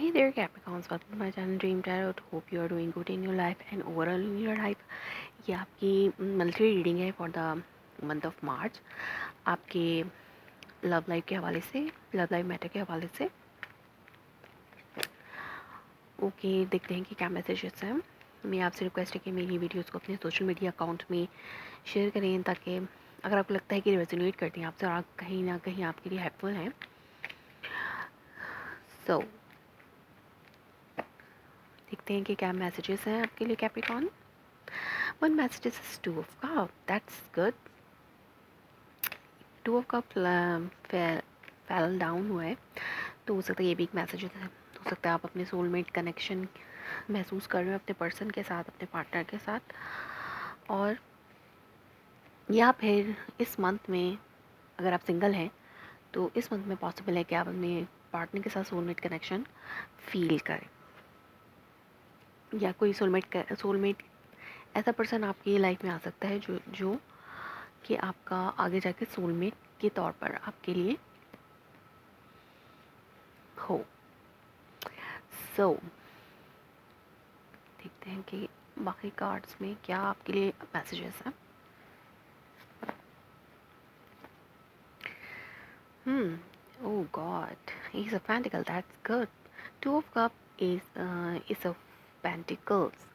Hey there, Capricorns. Welcome to my channel Dream Tarot. Hope you are doing good in your life and overall in your life. ये आपकी monthly reading है for the month of March, आपके love life के हवाले से, love life matter के हवाले से। ओके, देखते हैं कि क्या मैसेजेस हैं। मैं आपसे रिक्वेस्ट है कि मेरी वीडियोस को अपने सोशल मीडिया अकाउंट में शेयर करें, ताकि अगर आपको लगता है कि रेजोनेट करती हैं आपसे और आप कहीं ना कहीं आपके लिए हेल्पफुल हैं। सो देखते हैं कि क्या मैसेजेस हैं आपके लिए Capricorn. One message is Two of Cups. That's good. Two of Cups fell down हुआ है, तो हो सकता है ये भी एक मैसेज है। हो सकता है आप अपने सोलमेट कनेक्शन महसूस कर रहे हो अपने पर्सन के साथ, अपने पार्टनर के साथ, और या फिर इस मंथ में अगर आप सिंगल हैं तो इस मंथ में पॉसिबल है कि आप अपने पार्टनर के साथ सोलमेट कनेक्शन फील करें, या कोई सोलमेट ऐसा पर्सन आपकी लाइफ में आ सकता है जो कि आपका आगे जाके सोलमेट के तौर पर आपके लिए हो। सो देखते हैं कि बाकी कार्ड्स में क्या आपके लिए मैसेजेस हैं। Oh god, Ace of Pentacles, that's good. Two of Cup is of Pentacles।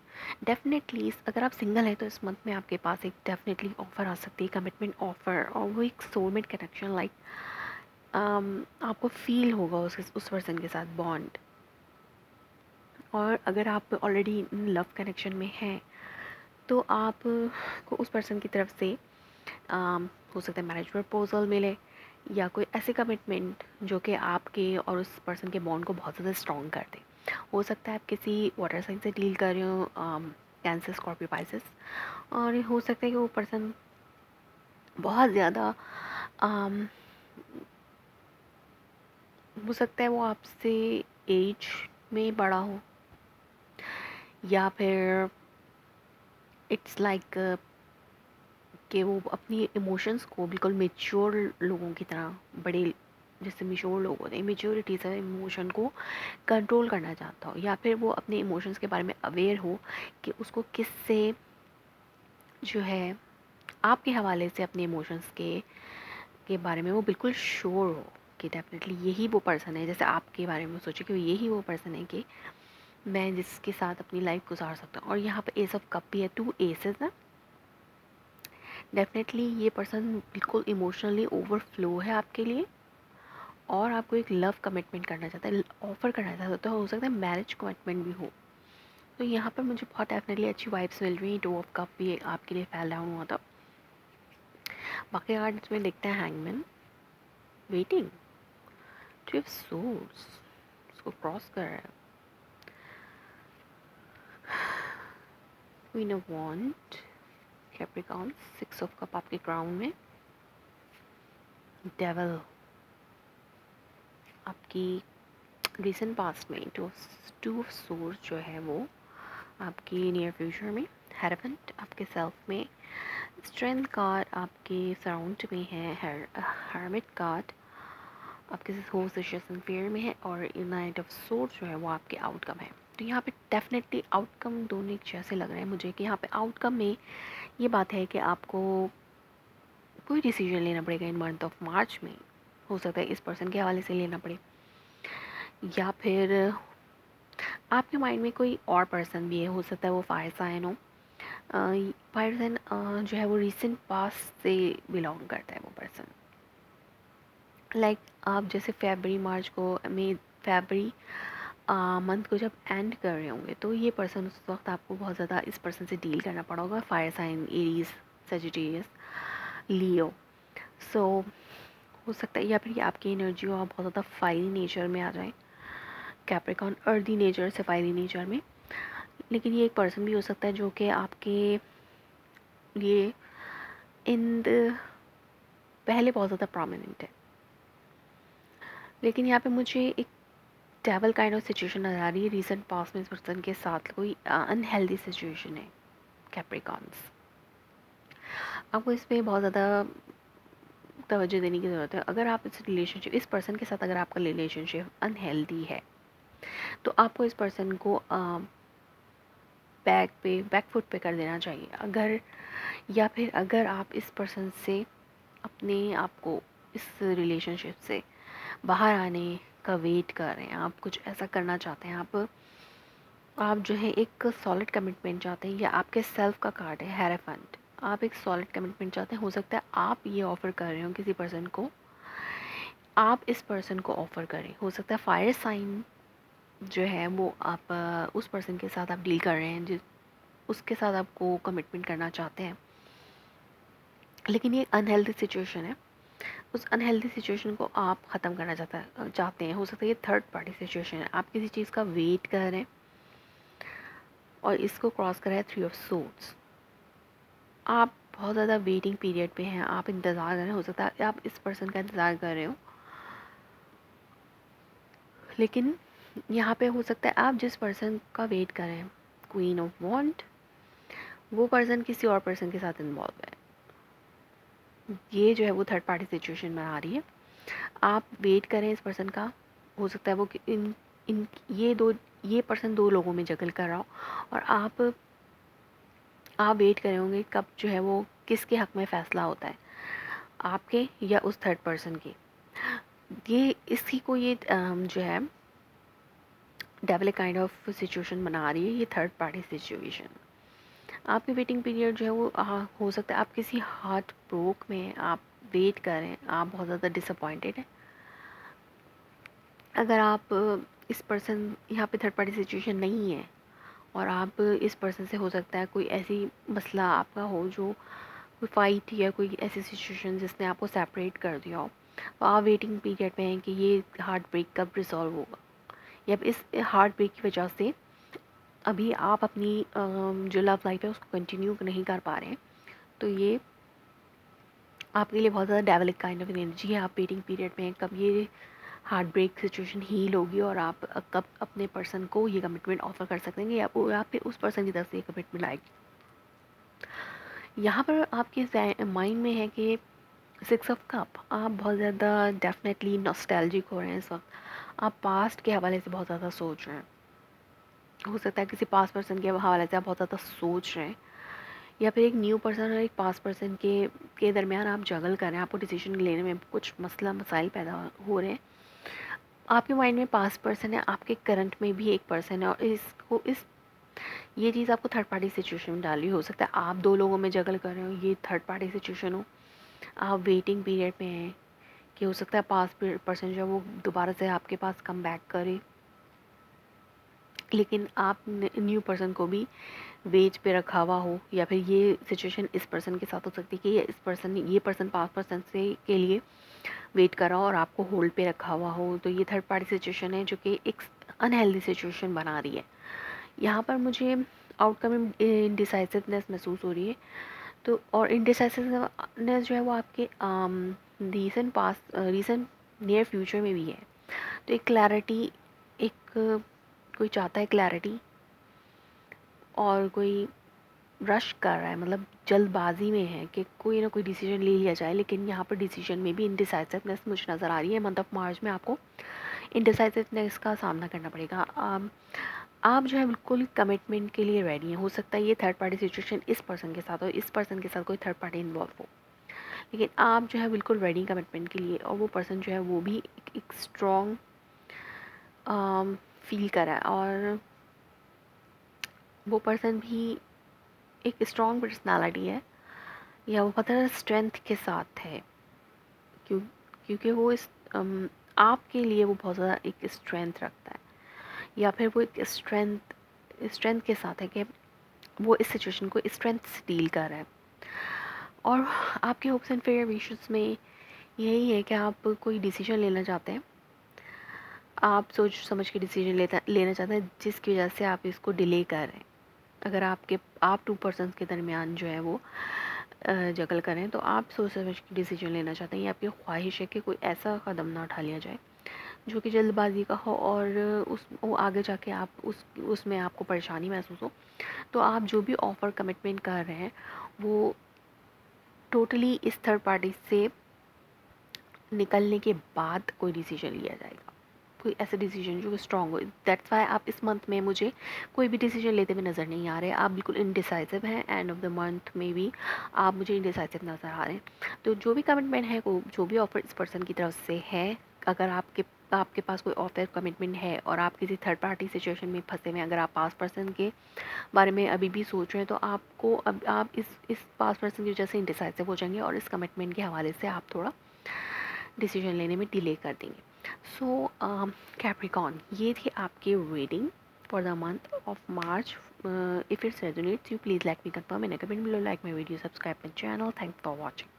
Definitely अगर आप सिंगल हैं तो इस मंथ में आपके पास एक डेफिनेटली ऑफर आ सकती है, कमिटमेंट ऑफर, और वो एक सोलमेट कनेक्शन लाइक आपको फील होगा उस पर्सन के साथ बॉन्ड। और अगर आप ऑलरेडी लव कनेक्शन में हैं तो आप को उस पर्सन की तरफ से हो सकता है मैरिज प्रपोजल मिले, या कोई ऐसे कमिटमेंट जो कि आपके और उस पर्सन के बॉन्ड को बहुत ज़्यादा स्ट्रॉन्ग कर दे। हो सकता है आप किसी वाटर साइन से डील कर रहे हो, कैंसर, स्कॉर्पियो, पाइसेस, और हो सकता है कि वो पर्सन बहुत ज़्यादा हो सकता है वो आपसे एज में बड़ा हो, या फिर इट्स लाइक कि वो अपनी इमोशंस को बिल्कुल मेच्योर लोगों की तरह, बड़े जैसे मेच्योर लोग होते हैं, मेच्योरिटी से इमोशन को कंट्रोल करना चाहता हो, या फिर वो अपने इमोशंस के बारे में अवेयर हो कि उसको किससे जो है आपके हवाले से अपने इमोशंस के बारे में वो बिल्कुल श्योर हो कि डेफिनेटली यही वो पर्सन है। जैसे आपके बारे में सोचे कि यही वो पर्सन है कि मैं जिसके साथ अपनी लाइफ गुजार सकता हूँ। और यहाँ पर एस ऑफ कप भी है, 2 एसेस है। डेफिनेटली ये पर्सन बिल्कुल इमोशनली ओवरफ्लो है आपके लिए, और आपको एक लव कमिटमेंट करना चाहता है, ऑफर करना चाहता है, तो हो सकता है मैरिज कमिटमेंट भी हो। तो यहाँ पर मुझे बहुत डेफिनेटली अच्छी वाइब्स मिल रही हैं। 2 ऑफ कप भी आपके लिए फैल डाउन हुआ था। बाकी कार्ड्स में देखते हैं हैंगमैन, वेटिंग, 3 ऑफ सोर्ड्स, इसको क्रॉस कर रहा है, queen of wand, Capricorn, 6 of cup आपके क्राउन में, डेविल आपकी रिसेंट पास्ट में, 2 ऑफ सोर्ड्स जो है वो आपकी नियर फ्यूचर में, हेरेफेंट आपके सेल्फ में, स्ट्रेंथ कार्ड आपके सराउंड में है, हर्मिट कार्ड आपके हो सिचुएशन फेयर में है, और नाइट ऑफ सोर्ड जो है वो आपके आउटकम है। तो यहाँ पे डेफिनेटली आउटकम दोनों एक जैसे लग रहे हैं मुझे, कि यहाँ पे आउटकम में ये बात है कि आपको कोई डिसीजन लेना पड़ेगा इन मंथ ऑफ मार्च में। हो सकता है इस पर्सन के हवाले से लेना पड़े, या फिर आपके माइंड में कोई और पर्सन भी है, हो सकता है वो फायर साइन हो। फायर साइन जो है वो रिसेंट पास्ट से बिलोंग करता है वो पर्सन। लाइक आप जैसे फेबररी मार्च को में फेबररी मंथ को जब एंड कर रहे होंगे, तो ये पर्सन उस वक्त आपको बहुत ज़्यादा इस पर्सन से डील करना पड़ा होगा। फायर साइन एरीज, सेजिटेरियस, लियो। सो हो सकता है, या फिर आपकी एनर्जी हो, आप बहुत ज़्यादा फायरी नेचर में आ जाएं, कैप्रिकॉर्न अर्दी नेचर से फायरी नेचर में। लेकिन ये एक पर्सन भी हो सकता है जो कि आपके लिए इन पहले बहुत ज़्यादा प्रोमिनेंट है, लेकिन यहाँ पे मुझे एक डेविल काइंड ऑफ सिचुएशन नजर आ रही है। रीसेंट पास्ट में इस पर्सन के साथ कोई अनहेल्दी सिचुएशन है कैप्रिकॉर्न्स। आपको इस पर बहुत ज़्यादा तवज्जो देने की ज़रूरत है। अगर आप इस पर्सन के साथ अगर आपका रिलेशनशिप अनहेल्दी है तो आपको इस पर्सन को बैक फुट पे कर देना चाहिए। अगर या फिर अगर आप इस पर्सन से अपने आप को इस रिलेशनशिप से बाहर आने का वेट कर रहे हैं, आप कुछ ऐसा करना चाहते हैं, आप जो है एक सॉलिड कमिटमेंट चाहते हैं, या आपके सेल्फ का कार्ड है हेरेफेंट, आप एक सॉलिड कमिटमेंट चाहते हैं, हो सकता है आप ये ऑफ़र कर रहे हो किसी पर्सन को, आप इस पर्सन को ऑफ़र करें, हो सकता है फायर साइन जो है वो आप उस पर्सन के साथ आप डील कर रहे हैं जिस उसके साथ आपको कमिटमेंट करना चाहते हैं, लेकिन ये अनहेल्दी सिचुएशन है। उस अनहेल्दी सिचुएशन को आप ख़त्म करना चाहते हैं। हो सकता है ये थर्ड पार्टी सिचुएशन है, आप किसी चीज़ का वेट कर रहे हैं और इसको क्रॉस करा है 3 ऑफ सोर्ड्स। आप बहुत ज़्यादा वेटिंग पीरियड पे हैं, आप इंतज़ार कर रहे हैं, हो सकता है आप इस पर्सन का इंतज़ार कर रहे हो, लेकिन यहाँ पे हो सकता है आप जिस पर्सन का वेट कर रहे हैं, क्वीन ऑफ वॉन्ड, वो पर्सन किसी और पर्सन के साथ इन्वॉल्व है। ये जो है वो थर्ड पार्टी सिचुएशन में आ रही है। आप वेट करें इस पर्सन का, हो सकता है वो इन इन ये पर्सन दो लोगों में जगल कर रहा हो और आप वेट कर रहे होंगे कब जो है वो किसके हक़ में फ़ैसला होता है, आपके या उस थर्ड पर्सन के। ये इसी को ये जो है डेवल काइंड ऑफ सिचुएशन बना रही है, ये थर्ड पार्टी सिचुएशन। आपकी वेटिंग पीरियड जो है वो हो सकता है आप किसी हार्ट ब्रोक में आप वेट कर रहे हैं, आप बहुत ज़्यादा डिसअपॉइंटेड हैं। अगर आप इस पर्सन यहाँ पे थर्ड पार्टी सिचुएशन नहीं है और आप इस पर्सन से हो सकता है कोई ऐसी मसला आपका हो, जो कोई फ़ाइट या कोई ऐसी सिचुएशन जिसने आपको सेपरेट कर दिया हो, तो आप वेटिंग पीरियड में हैं कि ये हार्ट ब्रेक कब रिसॉल्व होगा, या इस हार्ट ब्रेक की वजह से अभी आप अपनी जो लव लाइफ है उसको कंटिन्यू नहीं कर पा रहे हैं। तो ये आपके लिए बहुत ज़्यादा डेवलप काइंड ऑफ एनर्जी है। आप वेटिंग पीरियड में हैं कब ये हार्ट ब्रेक सिचुएशन हील होगी और आप कब अपने पर्सन को ये कमिटमेंट ऑफर कर सकेंगे, या फिर उस पर्सन की तरफ से ये कमिटमेंट आएगी। यहाँ पर आपके माइंड में है कि 6 ऑफ कप, आप बहुत ज़्यादा डेफिनेटली नॉस्टैल्जिक हो रहे हैं इस वक्त, आप पास्ट के हवाले से बहुत ज़्यादा सोच रहे हैं। हो सकता है किसी पास्ट पर्सन के हवाले से आप बहुत ज़्यादा सोच रहे हैं, या फिर एक न्यू पर्सन और एक पास्ट पर्सन के दरमियान आप जगल कर रहे हैं, आपको डिसीजन लेने में कुछ मसला मसाइल पैदा हो रहे हैं। आपके माइंड में पास्ट पर्सन है, आपके करंट में भी एक पर्सन है, और ये चीज़ आपको थर्ड पार्टी सिचुएशन में डाली। हो सकता है आप दो लोगों में जगल कर रहे हो, ये थर्ड पार्टी सिचुएशन हो, आप वेटिंग पीरियड में हैं कि हो सकता है पास्ट पर्सन जो है वो दोबारा से आपके पास कम बैक करे, लेकिन आप न्यू पर्सन को भी वेट पे रखा हुआ हो, या फिर ये सिचुएशन इस पर्सन के साथ हो सकती है कि ये पर्सन पास्ट पर्सन से के लिए वेट कर रहा हो और आपको होल्ड पे रखा हुआ हो। तो ये थर्ड पार्टी सिचुएशन है जो कि एक अनहेल्दी सिचुएशन बना रही है। यहाँ पर मुझे आउटकम में इनडिसाइसिवनेस महसूस हो रही है। तो और इनडिसाइसिवनेस जो है वो आपके रीसेंट नियर फ्यूचर में भी है। तो एक क्लैरिटी, एक कोई चाहता है क्लैरिटी, और कोई रश कर रहा है, मतलब जल्दबाजी में है कि कोई ना कोई डिसीजन ले लिया जाए, लेकिन यहाँ पर डिसीजन में भी इनडिसाइसिवनेस मुझे नज़र आ रही है। मंथ ऑफ मार्च में आपको इनडिसाइसिवनेस का सामना करना पड़ेगा। आप जो है बिल्कुल कमिटमेंट के लिए रेडी हैं। हो सकता है ये थर्ड पार्टी सिचुएशन इस पर्सन के साथ हो, इस पर्सन के साथ कोई थर्ड पार्टी इन्वॉल्व हो, लेकिन आप जो है बिल्कुल रेडी कमिटमेंट के लिए, और वो पर्सन जो है वो भी एक स्ट्रॉन्ग फील कर रहा है, और वो पर्सन भी एक स्ट्रॉन्ग पर्सनालिटी है, या वो बहुत ज़्यादा स्ट्रेंथ के साथ है, क्योंकि वो आपके लिए वो बहुत ज़्यादा एक स्ट्रेंथ रखता है, या फिर वो एक स्ट्रेंथ के साथ है कि वो इस सिचुएशन को स्ट्रेंथ से डील कर रहा है। और आपके होप्स एंड फेयर विशेस में यही है कि आप कोई डिसीजन लेना चाहते हैं, आप सोच समझ के डिसीजन लेना चाहते हैं, जिसकी वजह से आप इसको डिले कर रहे हैं। अगर आप टू पर्सन्स के दरमियान जो है वो जगल करें, तो आप सोच समझ के डिसीजन लेना चाहते हैं, या आपकी ख्वाहिश है कि कोई ऐसा कदम ना उठा लिया जाए जो कि जल्दबाजी का हो और वो आगे जाके आप उसमें आपको परेशानी महसूस हो। तो आप जो भी ऑफ़र कमिटमेंट कर रहे हैं वो टोटली इस थर्ड पार्टी से निकलने के बाद कोई डिसीजन लिया जाएगा, कोई ऐसा डिसीजन जो स्ट्रॉन्ग हो। दैट्स वाई आप इस मंथ में मुझे कोई भी डिसीजन लेते हुए नज़र नहीं आ रहे, आप बिल्कुल इनडिसाइसिव हैं। एंड ऑफ द मंथ में भी आप मुझे इनडिसाइसिव नज़र आ रहे हैं। तो जो भी कमिटमेंट है, जो भी ऑफर इस पर्सन की तरफ से है, अगर आपके पास कोई ऑफर कमिटमेंट है और आप किसी थर्ड पार्टी सिचुएशन में फंसे हुए हैं, अगर आप पास पर्सन के बारे में अभी भी सोच रहे हैं, तो आपको अब आप इस पास पर्सन की वजह से इंडिसाइसिव हो जाएंगे और इस कमिटमेंट के हवाले से आप थोड़ा डिसीजन लेने में डिले कर देंगे। सो कैप्रिकॉन, ये थी आपकी reading for the month of March. If it's resonates you please like me, confirm in a comment below, like my video, subscribe my channel. Thanks for watching.